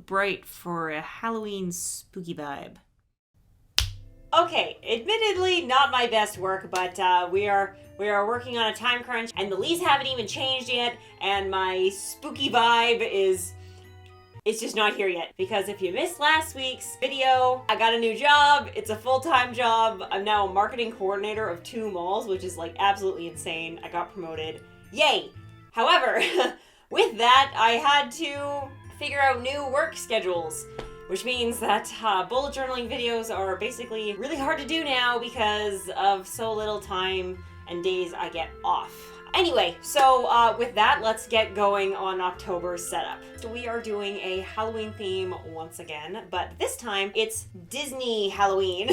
bright for a Halloween spooky vibe. Okay, admittedly not my best work, but we are working on a time crunch, and the leaves haven't even changed yet, and my spooky vibe it's just not here yet. Because if you missed last week's video, I got a new job. It's a full-time job. I'm now a marketing coordinator of 2 malls, which is like absolutely insane. I got promoted. Yay! However, with that, I had to figure out new work schedules, which means that bullet journaling videos are basically really hard to do now because of so little time and days I get off. Anyway, so with that, let's get going on October's setup. So we are doing a Halloween theme once again, but this time it's Disney Halloween,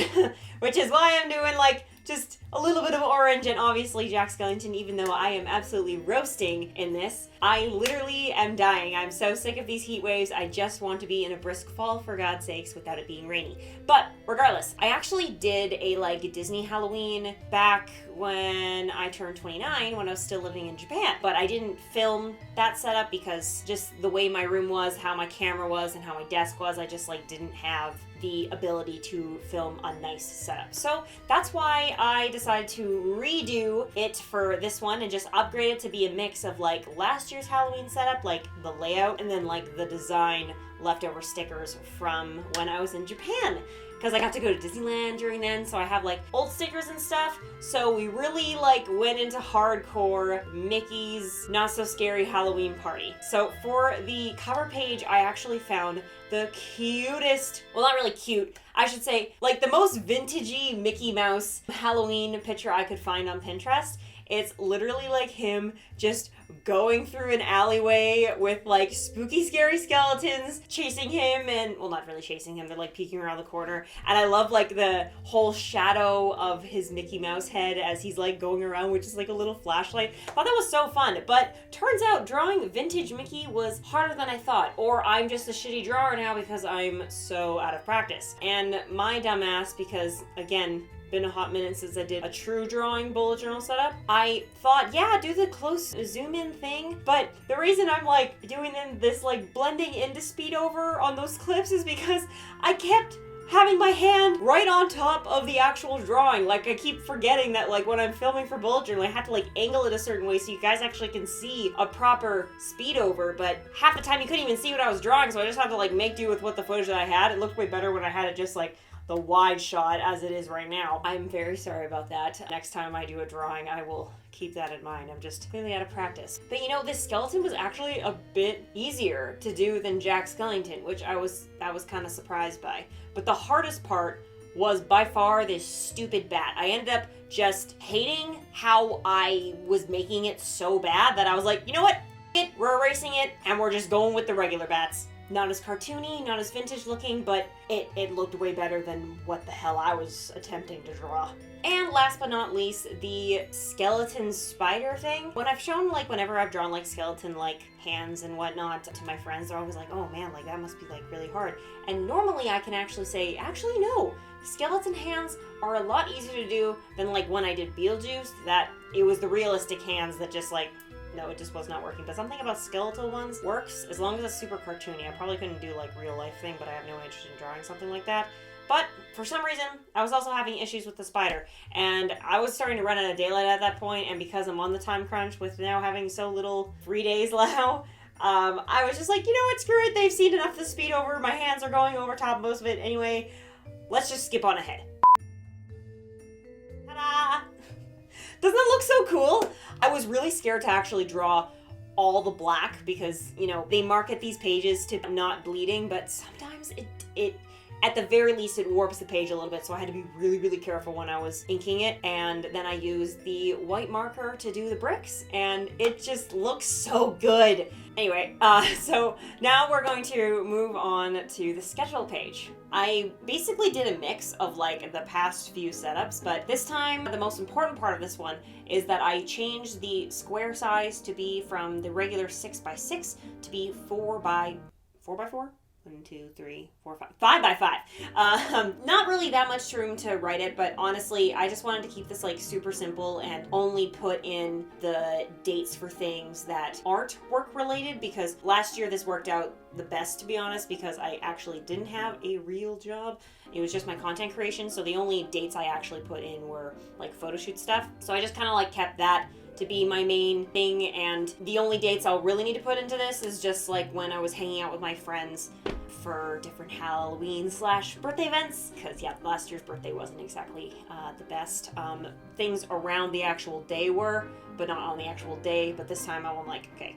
which is why I'm doing like just a little bit of orange and obviously Jack Skellington, even though I am absolutely roasting in this. I literally am dying. I'm so sick of these heat waves. I just want to be in a brisk fall, for God's sakes, without it being rainy. But regardless, I actually did a like Disney Halloween back when I turned 29 when I was still living in Japan. But I didn't film that setup because just the way my room was, how my camera was, and how my desk was, I just like didn't have the ability to film a nice setup. So that's why I decided to redo it for this one and just upgrade it to be a mix of like last year's Halloween setup, like the layout, and then like the design leftover stickers from when I was in Japan. Because I got to go to Disneyland during then, so I have like old stickers and stuff. So we really like went into hardcore Mickey's Not So Scary Halloween Party. So for the cover page, I actually found the cutest, well, not really cute, I should say, like the most vintagey Mickey Mouse Halloween picture I could find on Pinterest. It's literally like him just going through an alleyway with like spooky scary skeletons chasing him, and well, not really chasing him, they're like peeking around the corner. And I love like the whole shadow of his Mickey Mouse head as he's like going around with just like a little flashlight. I thought that was so fun, but turns out drawing vintage Mickey was harder than I thought, or I'm just a shitty drawer now because I'm so out of practice. And my dumbass, because again, been a hot minute since I did a true drawing bullet journal setup, I thought, yeah, do the close zoom in thing, but the reason I'm like doing this like blending into speed over on those clips is because I kept having my hand right on top of the actual drawing. Like I keep forgetting that like when I'm filming for bullet journal, I have to like angle it a certain way so you guys actually can see a proper speed over, but half the time you couldn't even see what I was drawing, so I just had to like make do with what the footage that I had. It looked way better when I had it just like the wide shot as it is right now. I'm very sorry about that. Next time I do a drawing, I will keep that in mind. I'm just clearly out of practice. But you know, this skeleton was actually a bit easier to do than Jack Skellington, which I was kind of surprised by. But the hardest part was by far this stupid bat. I ended up just hating how I was making it so bad that I was like, you know what? We're erasing it and we're just going with the regular bats. Not as cartoony, not as vintage looking, but it looked way better than what the hell I was attempting to draw. And last but not least, the skeleton spider thing. When I've shown, like, whenever I've drawn, like, skeleton, like, hands and whatnot to my friends, they're always like, oh man, like, that must be, like, really hard. And normally I can actually say, actually, no. Skeleton hands are a lot easier to do than, like, when I did Beetlejuice, that it was the realistic hands that just, like, no, it just was not working. But something about skeletal ones works as long as it's super cartoony. I probably couldn't do like real life thing, but I have no interest in drawing something like that. But for some reason, I was also having issues with the spider, and I was starting to run out of daylight at that point. And because I'm on the time crunch with now having so little 3 days now, I was just like, you know what, screw it. They've seen enough of the speed over. My hands are going over top of most of it anyway. Let's just skip on ahead. Ta-da! Doesn't that look so cool? I was really scared to actually draw all the black because, you know, they market these pages to not bleeding, but sometimes it at the very least, it warps the page a little bit, so I had to be really, really careful when I was inking it. And then I used the white marker to do the bricks, and it just looks so good. Anyway, so now we're going to move on to the schedule page. I basically did a mix of like the past few setups, but this time the most important part of this one is that I changed the square size to be from the regular 6x6 to be 4x4? 1, 2, 3, 4, 5. 5 by 5. Not really that much room to write it, but honestly, I just wanted to keep this like super simple and only put in the dates for things that aren't work related, because last year this worked out the best, to be honest, because I actually didn't have a real job. It was just my content creation, so the only dates I actually put in were like photo shoot stuff. So I just kind of like kept that to be my main thing, and the only dates I'll really need to put into this is just like when I was hanging out with my friends for different Halloween/birthday events, because yeah, last year's birthday wasn't exactly the best. Things around the actual day were, but not on the actual day. But this time I'm like, okay,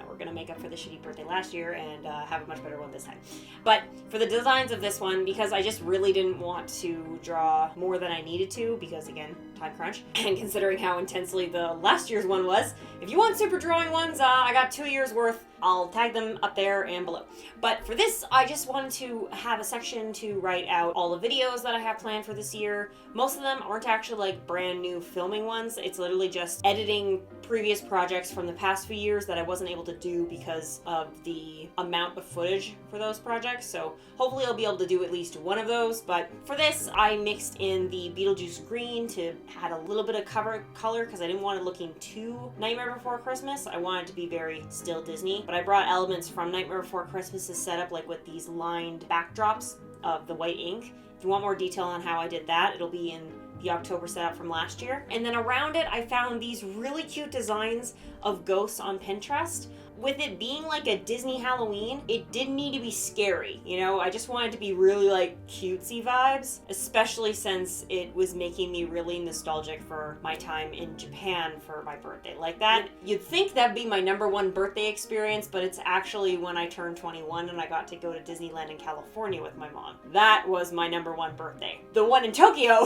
we're gonna make up for the shitty birthday last year and have a much better one this time. But for the designs of this one, because I just really didn't want to draw more than I needed to, because again, time crunch, and considering how intensely the last year's one was, if you want super drawing ones, I got 2 years worth. I'll tag them up there and below. But for this, I just wanted to have a section to write out all the videos that I have planned for this year. Most of them aren't actually like brand new filming ones. It's literally just editing previous projects from the past few years that I wasn't able to do because of the amount of footage for those projects. So hopefully I'll be able to do at least one of those. But for this, I mixed in the Beetlejuice green to add a little bit of color because I didn't want it looking too Nightmare Before Christmas. I wanted it to be very still Disney. But I brought elements from Nightmare Before Christmas to set up like with these lined backdrops of the white ink. If you want more detail on how I did that, it'll be in the October setup from last year. And then around it, I found these really cute designs of ghosts on Pinterest. With it being like a Disney Halloween, it didn't need to be scary, you know? I just wanted to be really like cutesy vibes, especially since it was making me really nostalgic for my time in Japan for my birthday. Like that, you'd think that'd be my #1 birthday experience, but it's actually when I turned 21 and I got to go to Disneyland in California with my mom. That was my #1 birthday. The one in Tokyo,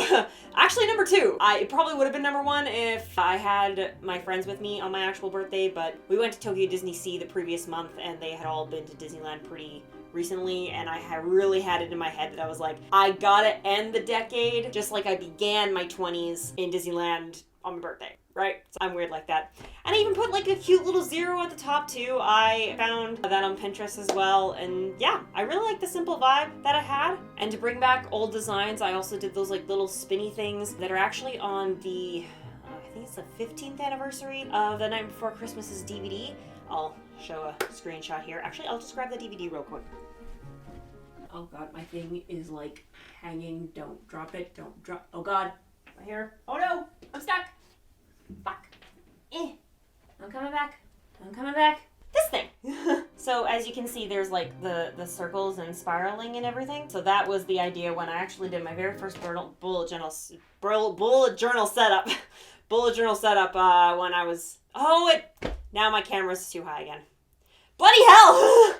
actually #2. It probably would have been #1 if I had my friends with me on my actual birthday, but we went to Tokyo Disney Sea the previous month and they had all been to Disneyland pretty recently, and I really had it in my head that I was like, I gotta end the decade just like I began my 20s in Disneyland on my birthday, right? So I'm weird like that. And I even put like a cute little 0 at the top too. I found that on Pinterest as well, and yeah, I really like the simple vibe that I had. And to bring back old designs, I also did those like little spinny things that are actually on the I think it's the 15th anniversary of The Night Before Christmas's DVD. I'll show a screenshot here. Actually, I'll just grab the DVD real quick. Oh god, my thing is like hanging. Don't drop it. Don't drop. Oh god, my hair. Oh no, I'm stuck. Fuck. I'm coming back. I'm coming back. This thing. So as you can see, there's like the circles and spiraling and everything. So that was the idea when I actually did my very first bullet journal setup. Bullet journal setup when I was... Now my camera's too high again. Bloody hell!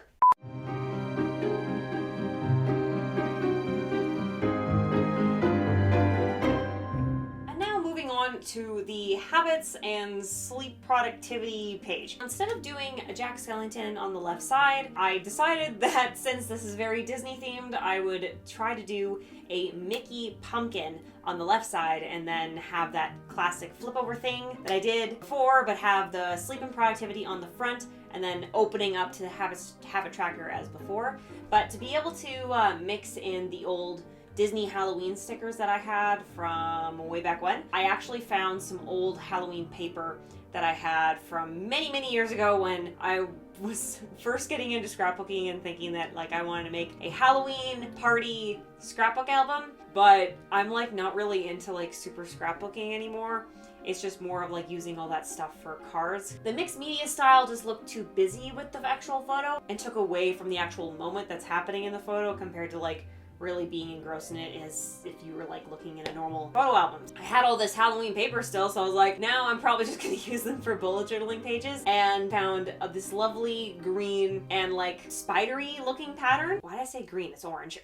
And now moving on to the habits and sleep productivity page. Instead of doing a Jack Skellington on the left side, I decided that since this is very Disney themed, I would try to do a Mickey pumpkin on the left side and then have that classic flip over thing that I did before, but have the sleep and productivity on the front and then opening up to the habit tracker as before. But to be able to mix in the old Disney Halloween stickers that I had from way back when, I actually found some old Halloween paper that I had from many, many years ago when I was first getting into scrapbooking and thinking that like I wanted to make a Halloween party scrapbook album, but I'm like not really into like super scrapbooking anymore. It's just more of like using all that stuff for cards. The mixed media style just looked too busy with the actual photo and took away from the actual moment that's happening in the photo compared to like really being engrossed in it as if you were like looking at a normal photo album. I had all this Halloween paper still, so I was like, now I'm probably just gonna use them for bullet journaling pages, and found this lovely green and like spidery looking pattern. Why did I say green? It's orange.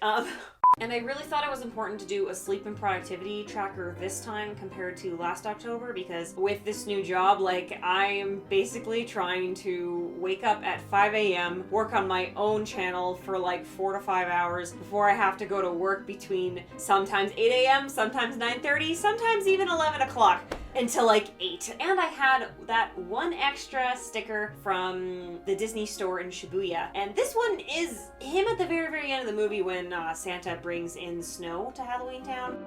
And I really thought it was important to do a sleep and productivity tracker this time compared to last October, because with this new job, like I am basically trying to wake up at 5 a.m., work on my own channel for like 4 to 5 hours before I have to go to work between sometimes 8 a.m., sometimes 9:30, sometimes even 11 o'clock. until like 8. And I had that one extra sticker from the Disney store in Shibuya. And this one is him at the very, very end of the movie when Santa brings in snow to Halloween Town.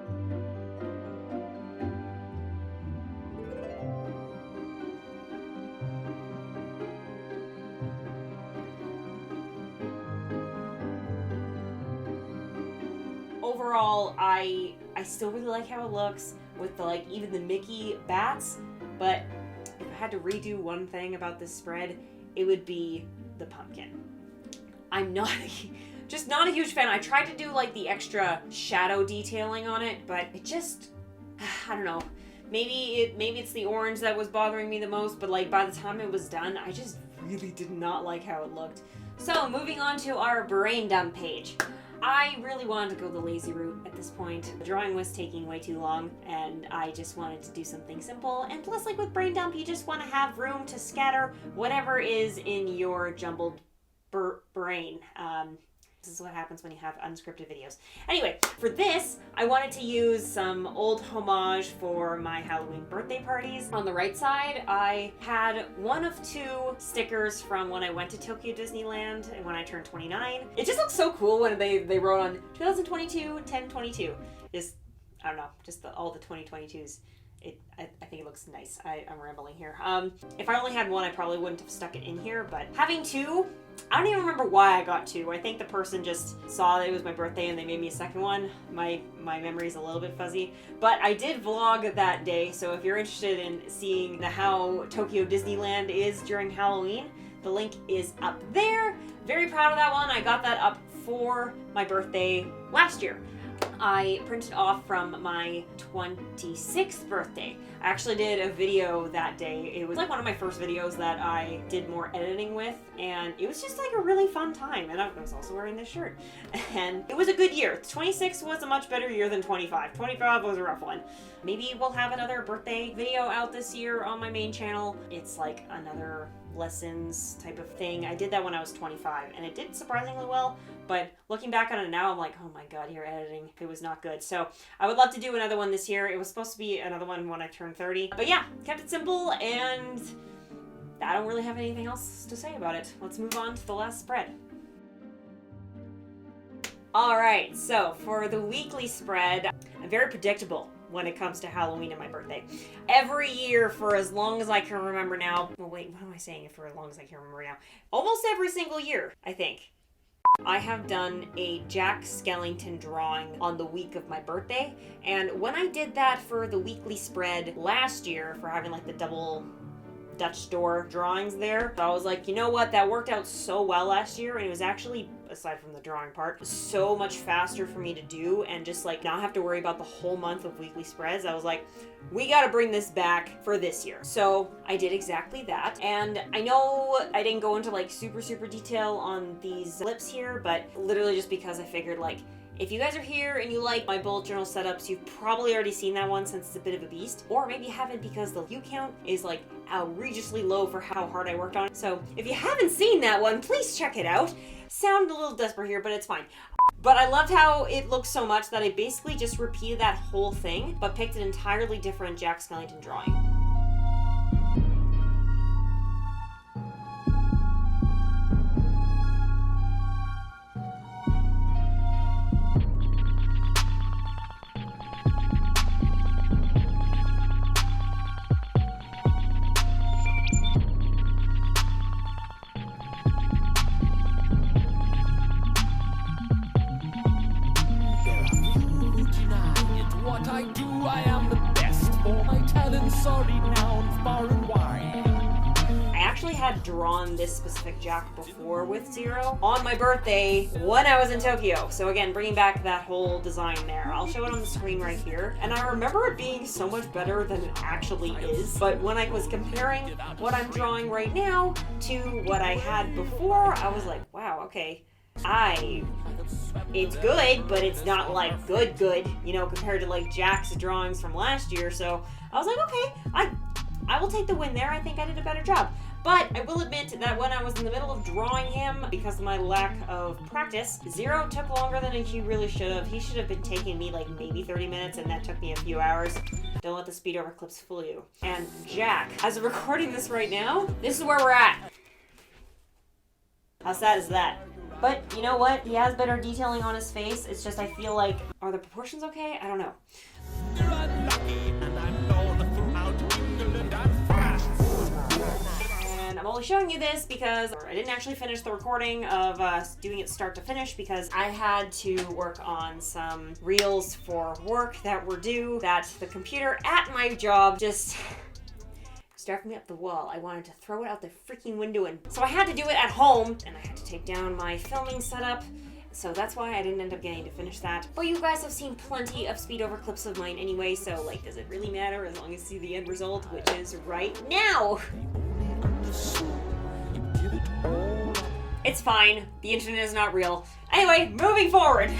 Overall, I still really like how it looks with the, like, even the Mickey bats, but if I had to redo one thing about this spread, it would be the pumpkin. I'm just not a huge fan. I tried to do like the extra shadow detailing on it, but it just, I don't know. Maybe it's the orange that was bothering me the most, but like by the time it was done, I just really did not like how it looked. So moving on to our brain dump page. I really wanted to go the lazy route at this point. The drawing was taking way too long, and I just wanted to do something simple. And plus, like with brain dump, you just want to have room to scatter whatever is in your jumbled brain. This is what happens when you have unscripted videos. Anyway, for this, I wanted to use some old homage for my Halloween birthday parties. On the right side, I had one of 2 stickers from when I went to Tokyo Disneyland and when I turned 29. It just looks so cool when they wrote on 2022, 1022. Just, I don't know, just all the 2022s. I think it looks nice. I'm rambling here. If I only had one, I probably wouldn't have stuck it in here, but having 2, I don't even remember why I got 2. I think the person just saw that it was my birthday and they made me a second one. My memory's a little bit fuzzy, but I did vlog that day, so if you're interested in seeing how Tokyo Disneyland is during Halloween, the link is up there. Very proud of that one. I got that up for my birthday last year. I printed off from my 26th birthday. I actually did a video that day. It was like one of my first videos that I did more editing with, and it was just like a really fun time. And I was also wearing this shirt. And it was a good year. 26 was a much better year than 25. 25 was a rough one. Maybe we'll have another birthday video out this year on my main channel. It's like another lessons type of thing. I did that when I was 25 and it did surprisingly well, but looking back on it now, I'm like, oh my god, your editing, it was not good. So I would love to do another one this year. It was supposed to be another one when I turned 30, but yeah, kept it simple, and I don't really have anything else to say about it. Let's move on to the last spread. Alright, so for the weekly spread, I'm very predictable when it comes to Halloween and my birthday. Every year for as long as I can remember now, well wait, what am I saying for as long as I can remember now? Almost every single year, I think. I have done a Jack Skellington drawing on the week of my birthday, and when I did that for the weekly spread last year for having like the double Dutch store drawings there, I was like, you know what, that worked out so well last year, and it was actually, aside from the drawing part, so much faster for me to do and just like not have to worry about the whole month of weekly spreads. I was like, we gotta bring this back for this year. So I did exactly that, and I know I didn't go into like super detail on these lips here, but literally just because I figured like, if you guys are here and you like my bullet journal setups, you've probably already seen that one since it's a bit of a beast, or maybe you haven't because the view count is like outrageously low for how hard I worked on it. So if you haven't seen that one, please check it out. Sound a little desperate here, but it's fine. But I loved how it looked so much that I basically just repeated that whole thing, but picked an entirely different Jack Skellington drawing. Had drawn this specific Jack before with Zero on my birthday when I was in Tokyo. So again, bringing back that whole design there. I'll show it on the screen right here. And I remember it being so much better than it actually is. But when I was comparing what I'm drawing right now to what I had before, I was like, wow, okay. It's good, but it's not like good, you know, compared to like Jack's drawings from last year. So I was like, okay, I will take the win there. I think I did a better job. But I will admit that when I was in the middle of drawing him, because of my lack of practice, Zero took longer than he really should have. He should have been taking me like maybe 30 minutes, and that took me a few hours. Don't let the speed over clips fool you. And Jack, as I'm recording this right now, this is where we're at. How sad is that? But you know what? He has better detailing on his face. It's just I feel like, are the proportions okay? I don't know. And I'm only showing you this because I didn't actually finish the recording of doing it start to finish because I had to work on some reels for work that were due that the computer at my job just driving me up the wall. I wanted to throw it out the freaking window, and so I had to do it at home, and I had to take down my filming setup, so that's why I didn't end up getting to finish that. But you guys have seen plenty of speed over clips of mine anyway, so like, does it really matter as long as you see the end result, which is right now? It's fine. The internet is not real. Anyway, moving forward.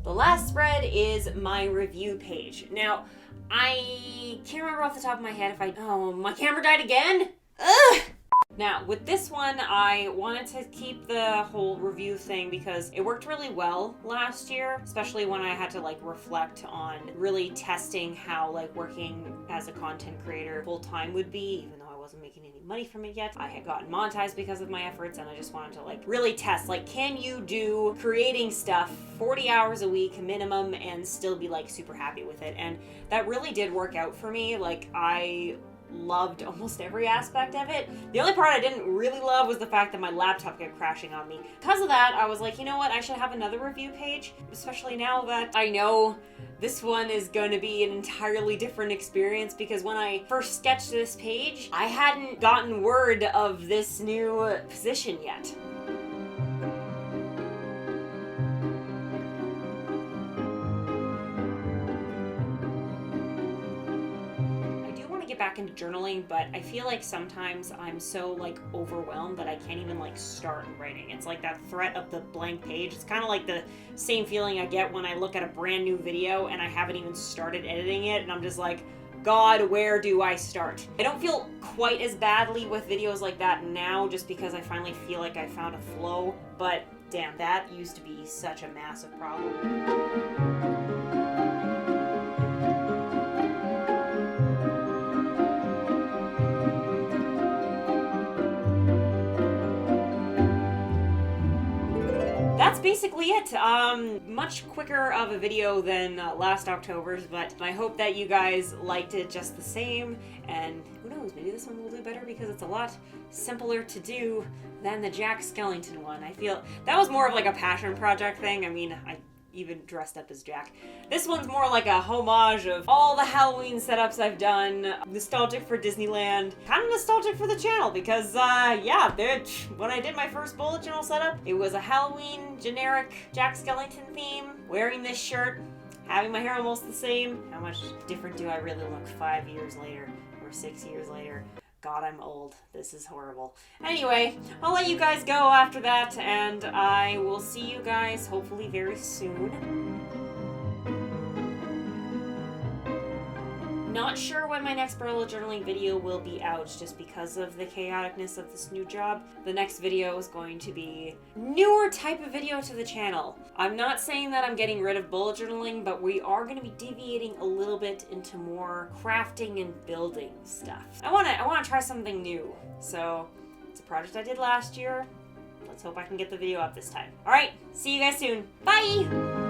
The last spread is my review page. Now, I can't remember off the top of my head if oh, my camera died again? Ugh! Now, with this one, I wanted to keep the whole review thing because it worked really well last year, especially when I had to like reflect on really testing how like working as a content creator full time would be, even though I wasn't making any money from it yet. I had gotten monetized because of my efforts, and I just wanted to like really test, like, can you do creating stuff 40 hours a week minimum and still be like super happy with it? And that really did work out for me. Like, I loved almost every aspect of it. The only part I didn't really love was the fact that my laptop kept crashing on me. Because of that, I was like, you know what, I should have another review page, especially now that I know this one is going to be an entirely different experience, because when I first sketched this page, I hadn't gotten word of this new position yet. Back into journaling, but I feel like sometimes I'm so like overwhelmed that I can't even like start writing. It's like that threat of the blank page. It's kind of like the same feeling I get when I look at a brand new video and I haven't even started editing it, and I'm just like, God, where do I start? I don't feel quite as badly with videos like that now, just because I finally feel like I found a flow, but damn, that used to be such a massive problem. That's basically it. Much quicker of a video than last October's, but I hope that you guys liked it just the same, and who knows, maybe this one will do better because it's a lot simpler to do than the Jack Skellington one. I feel that was more of like a passion project thing. I mean, I even dressed up as Jack. This one's more like a homage of all the Halloween setups I've done. Nostalgic for Disneyland. Kind of nostalgic for the channel because, yeah, when I did my first bullet journal setup, it was a Halloween generic Jack Skellington theme, wearing this shirt, having my hair almost the same. How much different do I really look 5 years later or 6 years later? God, I'm old. This is horrible. Anyway, I'll let you guys go after that, and I will see you guys hopefully very soon. Not sure when my next bullet journaling video will be out, just because of the chaoticness of this new job. The next video is going to be newer type of video to the channel. I'm not saying that I'm getting rid of bullet journaling, but we are going to be deviating a little bit into more crafting and building stuff. I want to try something new. So it's a project I did last year. Let's hope I can get the video up this time. All right, see you guys soon. Bye!